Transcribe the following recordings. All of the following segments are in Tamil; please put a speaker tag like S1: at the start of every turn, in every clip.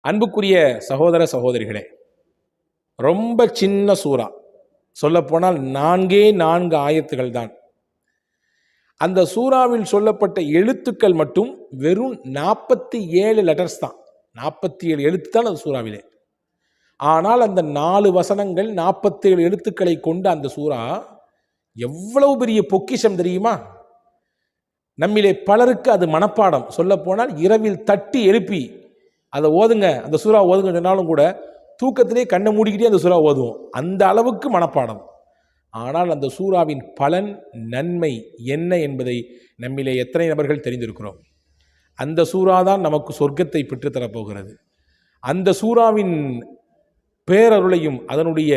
S1: அன்புக்குரிய சகோதர சகோதரிகளே, ரொம்ப சின்ன சூறா, சொல்லப்போனால் 4 ஆயத்துகள் தான். அந்த சூறாவில் சொல்லப்பட்ட எழுத்துக்கள் மட்டும் வெறும் 47 லெட்டர்ஸ் தான். 47 எழுத்து தான் அந்த சூறாவிலே. ஆனால் அந்த 4 வசனங்கள் 47 எழுத்துக்களை கொண்ட அந்த சூறா எவ்வளவு பெரிய பொக்கிஷம் தெரியுமா? நம்மிலே பலருக்கு அது மனப்பாடம். சொல்லப்போனால் இரவில் தட்டி எழுப்பி அதை ஓதுங்க, அந்த சூறா ஓதுங்க சொன்னாலும் கூட தூக்கத்திலே கண்ணை மூடிக்கிட்டே அந்த சூறா ஓதுவோம். அந்த அளவுக்கு மனப்பாடம். ஆனால் அந்த சூறாவின் பலன், நன்மை என்ன என்பதை நம்மிலே எத்தனை நபர்கள் தெரிந்திருக்கிறோம்? அந்த சூறா தான் நமக்கு சொர்க்கத்தை பெற்றுத்தரப்போகிறது. அந்த சூறாவின் பேரருளையும் அதனுடைய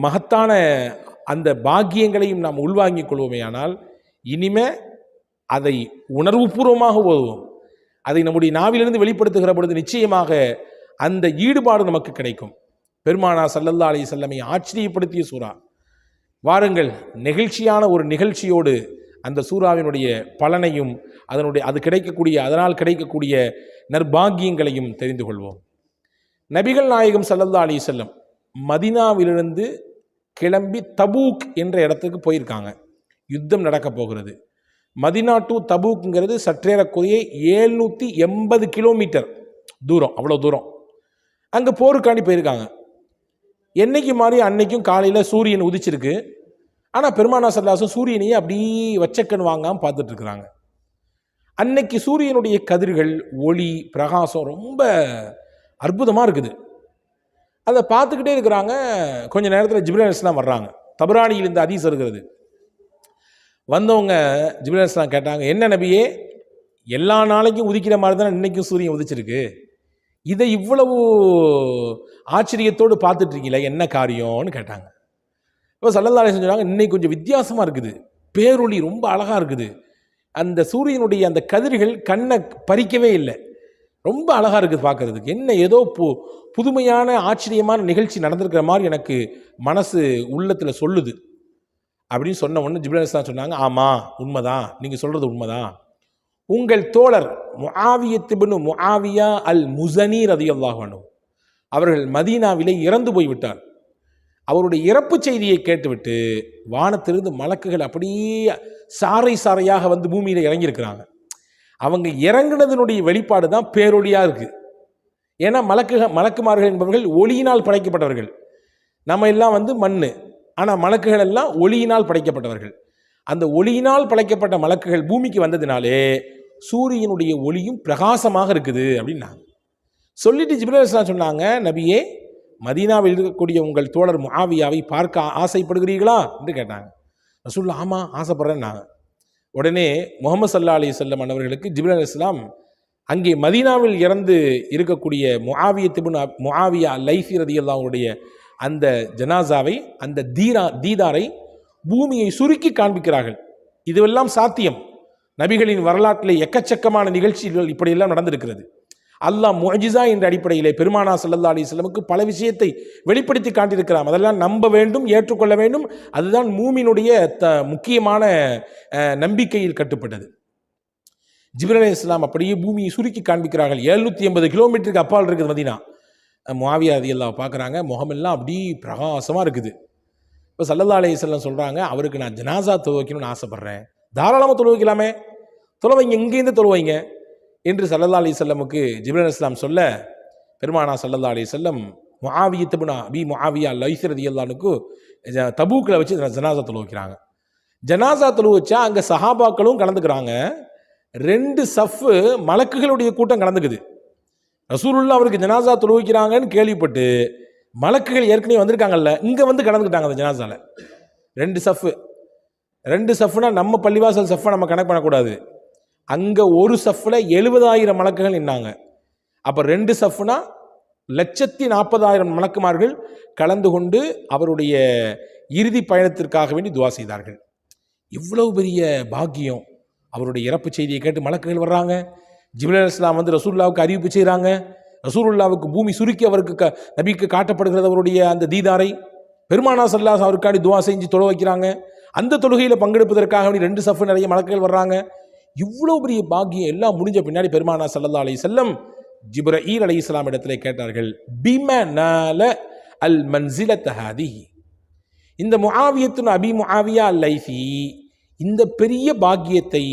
S1: மகத்தான அந்த பாக்கியங்களையும் நாம் உள்வாங்கிக் கொள்வோமே. ஆனால் இனிமே அதை உணர்வுபூர்வமாக ஓதுவோம். அதை நம்முடைய நாவிலிருந்து வெளிப்படுத்துகிற பொழுது நிச்சயமாக அந்த ஈடுபாடு நமக்கு கிடைக்கும். பெருமானார் ஸல்லல்லாஹு அலைஹி வஸல்லம் ஆச்சரியப்படுத்திய சூறா. வாருங்கள், நெகிழ்ச்சியான ஒரு நிகழ்ச்சியோடு அந்த சூறாவினுடைய பலனையும் அது கிடைக்கக்கூடிய அதனால் கிடைக்கக்கூடிய நற்பாகியங்களையும் தெரிந்து கொள்வோம். நபிகள் நாயகம் ஸல்லல்லாஹு அலைஹி வஸல்லம் மதீனாவிலிருந்து கிளம்பி தபூக் என்ற இடத்துக்கு போயிருக்காங்க. யுத்தம் நடக்க போகிறது. மதீனா டு தபூக்ங்கிறது சற்றேறக்குறைய 780 கிலோமீட்டர் தூரம். அவ்வளோ தூரம் அங்கே போருக்காண்டி போயிருக்காங்க. என்னைக்கு மாதிரி அன்னைக்கும் காலையில் சூரியன் உதிச்சிருக்கு. ஆனால் பெருமானார் ஸல்லல்லாஹு அலைஹி வஸல்லம் சூரியனையே அப்படியே வச்சக்கன் வாங்காமல் பார்த்துட்டு இருக்கிறாங்க. அன்னைக்கு சூரியனுடைய கதிர்கள், ஒளி, பிரகாசம் ரொம்ப அற்புதமாக இருக்குது. அதை பார்த்துக்கிட்டே இருக்கிறாங்க. கொஞ்ச நேரத்தில் ஜிப்ரீல் அலைஹிஸ்ஸலாம் வர்றாங்க. தபரானியில் இந்த ஹதீஸ் இருக்கிறது. வந்தவங்க ஜிப்ரீல் அலைஹிஸ்ஸலாம் கேட்டாங்க, என்ன நபியே, எல்லா நாளைக்கும் உதிக்கிற மாதிரி தானே இன்னைக்கும் சூரியன் உதிச்சிருக்கு, இதை இவ்வளவு ஆச்சரியத்தோடு பார்த்துட்டு இருக்கீங்களே, என்ன காரியம்னு கேட்டாங்க. இப்போ ஸல்லல்லாஹு அலைஹி வஸல்லம் சொன்னாங்க, இன்னைக்கு கொஞ்சம் வித்தியாசமாக இருக்குது, பேரொளி ரொம்ப அழகாக இருக்குது, அந்த சூரியனுடைய அந்த கதிர்கள் கண்ணை பறிக்கவே இல்லை, ரொம்ப அழகாக இருக்குது பார்க்கறதுக்கு, என்ன ஏதோ புதுமையான ஆச்சரியமான நிகழ்ச்சி நடந்திருக்கிற மாதிரி எனக்கு மனசு உள்ளத்தில் சொல்லுது அப்படின்னு சொன்ன உடனே ஜிப்ரீல் அலைஹிஸ்ஸலாம் சொன்னாங்க, ஆமாம் உண்மைதான், நீங்கள் சொல்கிறது உண்மைதான். உங்கள் தோழர் முஆவியத் இப்னு முஆவியா அல் முஸனி ரலியல்லாஹு அன்ஹு அவர்கள் மதீனாவிலே இறந்து போய்விட்டார். அவருடைய இறப்பு செய்தியை கேட்டுவிட்டு வானத்திலிருந்து மலக்குகள் அப்படியே சாறை சாறையாக வந்து பூமியில் இறங்கியிருக்கிறாங்க. அவங்க இறங்கினதனுடைய வெளிப்பாடு தான் பேரொளியாக இருக்குது. ஏன்னா மலக்குமார்கள் என்பவர்கள் ஒளியினால் படைக்கப்பட்டவர்கள். நம்ம எல்லாம் வந்து மண். ஆனால் மலக்குகள் எல்லாம் ஒளியினால் படைக்கப்பட்டவர்கள். அந்த ஒளியினால் படைக்கப்பட்ட மலக்குகள் பூமிக்கு வந்ததினாலே சூரியனுடைய ஒளியும் பிரகாசமாக இருக்குது அப்படின்னாங்க. சொல்லிட்டு ஜிப்ரீல் அலைஹிஸ்ஸலாம் சொன்னாங்க, நபியே, மதீனாவில் இருக்கக்கூடிய உங்கள் தோழர் முஆவியாவை பார்க்க ஆசைப்படுகிறீர்களா என்று கேட்டாங்க. ரசூலுல்லாஹ் ஆமாம் ஆசைப்படுறேன்னாங்க. உடனே முஹம்மது ஸல்லல்லாஹு அலைஹி வஸல்லம் அவர்களுக்கு ஜிப்ரீல் அலைஹிஸ்ஸலாம் அங்கே மதீனாவில் இறந்து இருக்கக்கூடிய முஆவியத் இப்னு முஆவியா லைஸி ரலியல்லாஹு அன்ஹுடைய அந்த ஜனாசாவை, அந்த தீதாரை பூமியை சுருக்கி காண்பிக்கிறார்கள். இதுவெல்லாம் சாத்தியம். நபிகளின் வரலாற்றிலே எக்கச்சக்கமான நிகழ்ச்சிகள் இப்படியெல்லாம் நடந்திருக்கிறது. அல்லாஹ் முஅஜிஸா என்ற அடிப்படையிலே பெருமானார் ஸல்லல்லாஹு அலைஹி வஸல்லமுக்கு பல விஷயத்தை வெளிப்படுத்தி காட்டியிருக்கிறார். அதெல்லாம் நம்ப வேண்டும், ஏற்றுக்கொள்ள வேண்டும். அதுதான் மூமினுடைய முக்கியமான நம்பிக்கையில் கட்டுப்பட்டது. ஜிப்ரீல் அலைஹிஸ்ஸலாம் அப்படியே பூமியை சுருக்கி காண்பிக்கிறார்கள். 780 கிலோமீட்டருக்கு அப்பால் இருக்குது மதீனா. முஆவியா ரலியல்லாஹு பார்க்குறாங்க, முகமெல்லாம் அப்படி பிரகாசமாக இருக்குது. இப்போ ஸல்லல்லாஹு அலைஹி வஸல்லம் சொல்கிறாங்க, அவருக்கு நான் ஜனாசா தொழுவைக்கணும்னு ஆசைப்பட்றேன், தாராளமாக தொழுவைக்கலாமே, தொழுவைங்க, இங்கேருந்து தொழுவைங்க என்று ஸல்லல்லாஹு அலைஹி வஸல்லமுக்கு ஜிப்ரீல் அலைஹிஸ்ஸலாம் சொல்ல, பெருமானார் ஸல்லல்லாஹு அலைஹி வஸல்லம் முஆவியத் இப்னு அபி முஆவியா லைஸி ரலியல்லாஹு அன்ஹு தபூக்கில் வச்சு ஜனாசா தொழுவைக்கிறாங்க. ஜனாசா தொழுவச்சா அங்கே சஹாபாக்களும் கலந்துக்கிறாங்க. 2 சஃப்பு மலக்குகளுடைய கூட்டம் கலந்துக்குது. ரசூலுல்லாஹ் அவருக்கு ஜனாசா தொழுவிக்கிறாங்கன்னு கேள்விப்பட்டு மலக்குகள் ஏற்கனவே வந்திருக்காங்கல்ல, இங்கே வந்து கலந்துக்கிட்டாங்க அந்த ஜனாசாவில். 2 சஃப்னா நம்ம பள்ளிவாசல் சஃப்பை நம்ம கணக்கு பண்ணக்கூடாது. அங்கே ஒரு சஃப்பில் 70,000 மலக்குகள் நின்னாங்க. அப்போ 2 சஃப்னா 140,000 மலக்குமார்கள் கலந்து கொண்டு அவருடைய இறுதி பயணத்திற்காக வேண்டி துவா செய்தார்கள். இவ்வளவு பெரிய பாக்கியம். அவருடைய இறப்பு செய்தியை கேட்டு மலக்குகள் வர்றாங்க. ஜிப்ரீல் அலைஹிஸ்ஸலாம் வந்து ரசூலுல்லாஹ்வுக்கு அறிவிப்பு செய்கிறாங்க. ரசூலுல்லாஹ்வுக்கு பூமி சுருக்கி அவருக்கு நபிக்கு காட்டப்படுகிறது அவருடைய அந்த தீதாரை. பெருமானார் ஸல்லல்லாஹு அலைஹி வஸல்லம் அவருக்காண்டி துவா செஞ்சு தொழ வைக்கிறாங்க. அந்த தொழுகையில் பங்கெடுப்பதற்காக வேண்டி 2 சஃப்பு நிறைய மலக்குகள் வர்றாங்க. இவ்வளோ பெரிய பாக்கியம் எல்லாம் முடிஞ்ச பின்னாடி பெருமானார் ஸல்லல்லாஹு அலைஹி வஸல்லம் ஜிப்ரஈல் அலைஹிஸ்ஸலாம் இடத்திலே கேட்டார்கள், பிமனால அல் மன்சிலத் ஹாதிஹி, இந்த முஆவியத்துன் அபி முஆவியா அல்-லைஸி இந்த பெரிய பாக்கியத்தை,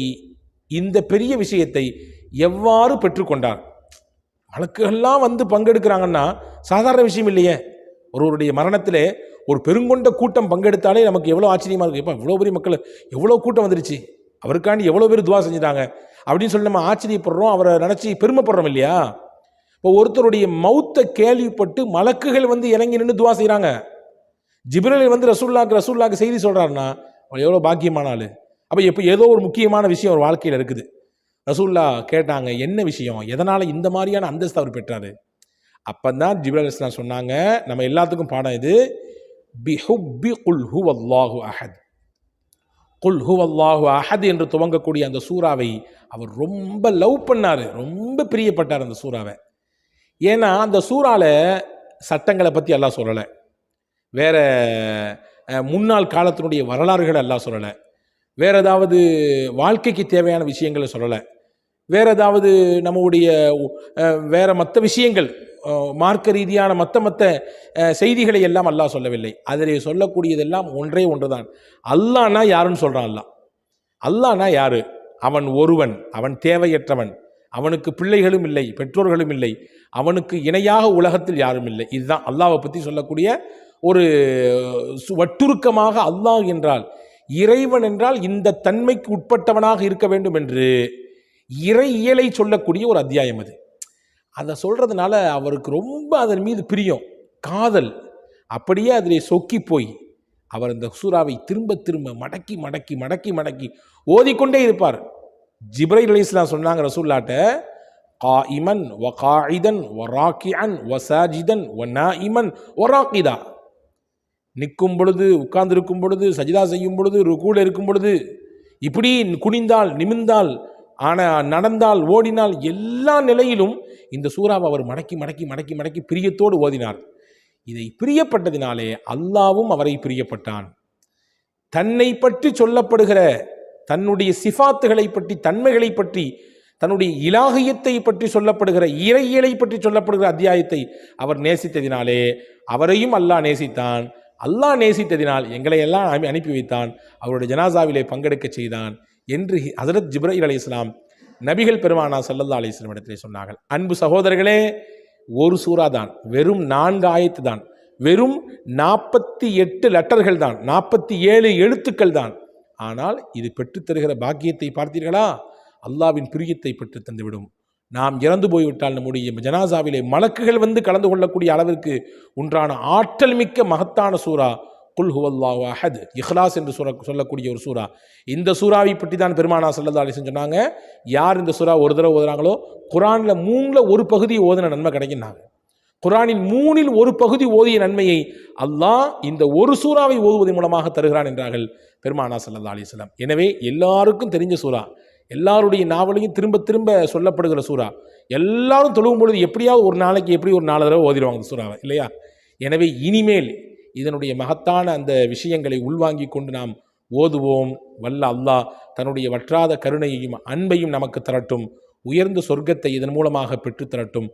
S1: இந்த பெரிய விஷயத்தை எவ்வாறு பெற்றுக்கொண்டார்? மலக்குகள்லாம் வந்து பங்கெடுக்கிறாங்கன்னா சாதாரண விஷயம் இல்லையே. ஒருவருடைய மரணத்திலே ஒரு பெருங்கொண்ட கூட்டம் பங்கெடுத்தாலே நமக்கு எவ்வளோ ஆச்சரியமாக இருக்குது. இப்போ இவ்வளோ பெரிய மக்கள், எவ்வளோ கூட்டம் வந்துருச்சு, அவருக்காண்டி எவ்வளோ பேர் துவா செஞ்சுட்டாங்க அப்படின்னு சொல்லி நம்ம ஆச்சரியப்படுறோம், அவரை நினச்சி பெருமைப்படுறோம் இல்லையா? இப்போ ஒருத்தருடைய மௌத்தை கேள்விப்பட்டு மலக்குகள் வந்து இறங்கி நின்று துவா செய்கிறாங்க. ஜிப்ரீல் வந்து ரசூலுல்லாஹ்க்கு செய்தி சொல்கிறாருன்னா அவன் எவ்வளோ பாக்கியமான ஆள். அப்போ எப்போ ஏதோ ஒரு முக்கியமான விஷயம் ஒரு வாழ்க்கையில் இருக்குது. ரசூலுல்லாஹ் கேட்டாங்க, என்ன விஷயம், எதனால் இந்த மாதிரியான அந்தஸ்து அவர் பெற்றார்? அப்போ தான் ஜிப்ரீல் அலைஹிஸ்ஸலாம் சொன்னாங்க, நம்ம எல்லாத்துக்கும் பாடம் இது, பிஹுப்பி குல் ஹுவல்லாஹு அஹத், குல் ஹுவல்லாஹு அஹத் என்று துவங்கக்கூடிய அந்த சூறாவை அவர் ரொம்ப லவ் பண்ணார், ரொம்ப பிரியப்பட்டார் அந்த சூறாவை. ஏன்னா அந்த சூறால சட்டங்களை பற்றி அல்லாஹ் சொல்லலை, வேற முன்னாள் காலத்தினுடைய வரலாறுகளை அல்லாஹ் சொல்லலை, வேற ஏதாவது வாழ்க்கைக்கு தேவையான விஷயங்களை சொல்லலை, வேற ஏதாவது நம்முடைய வேற மற்ற விஷயங்கள் மார்க்க ரீதியான மற்ற செய்திகளை எல்லாம் அல்லாஹ் சொல்லவில்லை. அதிலே சொல்லக்கூடியதெல்லாம் ஒன்றே ஒன்றுதான். அல்லாஹ்னா யாருன்னு சொல்றான். அல்லாஹ்னா யாரு? அவன் ஒருவன், அவன் தேவையற்றவன், அவனுக்கு பிள்ளைகளும் இல்லை, பெற்றோர்களும் இல்லை, அவனுக்கு இணையாக உலகத்தில் யாரும் இல்லை. இதுதான் அல்லாஹ்வை பற்றி சொல்லக்கூடிய ஒரு வட்டுருக்கமாக. அல்லாஹ் என்றால், இறைவன் என்றால் இந்த தன்மைக்கு உட்பட்டவனாக இருக்க வேண்டும் என்று இறையியலை சொல்லக்கூடிய ஒரு அத்தியாயம் அது. அதை சொல்றதுனால அவருக்கு ரொம்ப அதன் மீது பிரியம், காதல், அப்படியே அதிலே சொக்கி போய் அவர் இந்த சூறாவை திரும்ப திரும்ப மடக்கி மடக்கி மடக்கி மடக்கி ஓதிக்கொண்டே இருப்பார். ஜிப்ரீல் அலைஹிஸ்ஸலாம் சொன்னாங்க ரசூலுல்லாஹ்ட்ட, காயிமன் வ காயிதன் வ ராக்கிஅன் வ சாஜிதன் வ நாயிமன் வ ராக்கிதா, நிற்கும் பொழுது, உட்கார்ந்திருக்கும் பொழுது, சஜிதா செய்யும் பொழுது, ருகூல இருக்கும் பொழுது, இப்படி குனிந்தால், நிமிர்ந்தால், நடந்தால், ஓடினால், எல்லா நிலையிலும் இந்த சூறாவை அவர் மடக்கி மடக்கி மடக்கி மடக்கி பிரியத்தோடு ஓதினார். இதை பிரியப்பட்டதினாலே அல்லாவும் அவரை பிரியப்பட்டான். தன்னை பற்றி சொல்லப்படுகிற தன்னுடைய சிஃபாத்துகளை பற்றி, தன்மைகளை பற்றி, தன்னுடைய இலாகியத்தை பற்றி சொல்லப்படுகிற, இறையியலை பற்றி சொல்லப்படுகிற அத்தியாயத்தை அவர் நேசித்ததினாலே அவரையும் அல்லாஹ் நேசித்தான். அல்லாஹ் நேசித்ததினால் எங்களை எல்லாம் அனுப்பி வைத்தான், அவருடைய ஜனாசாவிலே பங்கெடுக்க செய்தான் என்று ஹஸரத் ஜிப்ரீல் அலைஹிஸ்ஸலாம் நபிகள் பெருமானா ஸல்லல்லாஹு அலைஹி வஸல்லம் இடத்திலே சொன்னார்கள். அன்பு சகோதரர்களே, ஒரு சூறா தான், வெறும் 4 ஆயத்து தான், வெறும் 48 லெட்டர்கள் தான், 47 எழுத்துக்கள் தான். ஆனால் இது பெற்றுத்தருகிற பாக்கியத்தை பார்த்தீர்களா? அல்லாவின் பிரியத்தை பெற்று தந்துவிடும். நாம் இறந்து போய்விட்டால் நம்முடைய ஜனாசாவிலே மலக்குகள் வந்து கலந்து கொள்ளக்கூடிய அளவிற்கு உண்டான ஆற்றல் மிக்க மகத்தான சூரா குல் ஹுவல்லாஹு அஹத், இஹ்லாஸ் என்று சொல்லக்கூடிய ஒரு சூரா. இந்த சூறாவை பற்றி தான் பெருமானா ஸல்லல்லாஹு அலைஹி வஸல்லம் சொன்னாங்க, யார் இந்த சூறா ஒரு தடவை ஓதுறாங்களோ குர்ஆனில் 3ல் ஒரு பகுதி ஓதின நன்மை கிடைக்குன்னாங்க. குர்ஆனின் 3ல் ஒரு பகுதி ஓதிய நன்மையை அல்லாஹ் இந்த ஒரு சூறாவை ஓதுவதன் மூலமாக தருகிறான் என்றார்கள் பெருமானா ஸல்லல்லாஹு அலைஹி வஸல்லம். எனவே எல்லாருக்கும் தெரிஞ்ச சூறா, எல்லாருடைய நாவலையும் திரும்ப திரும்ப சொல்லப்படுகிற சூறா, எல்லாரும் தொழுவும் பொழுது எப்படியாவது ஒரு நாளைக்கு எப்படி ஒரு 4 தடவை ஓதிடுவாங்க இந்த சூறாவை இல்லையா? எனவே இனிமேல் இதனுடைய மகத்தான அந்த விஷயங்களை உள்வாங்கி கொண்டு நாம் ஓதுவோம். வல்ல அல்லாஹ் தன்னுடைய வற்றாத கருணையையும் அன்பையும் நமக்கு தரட்டும், உயர்ந்த சொர்க்கத்தை இதன் மூலமாக பெற்று தரட்டும்.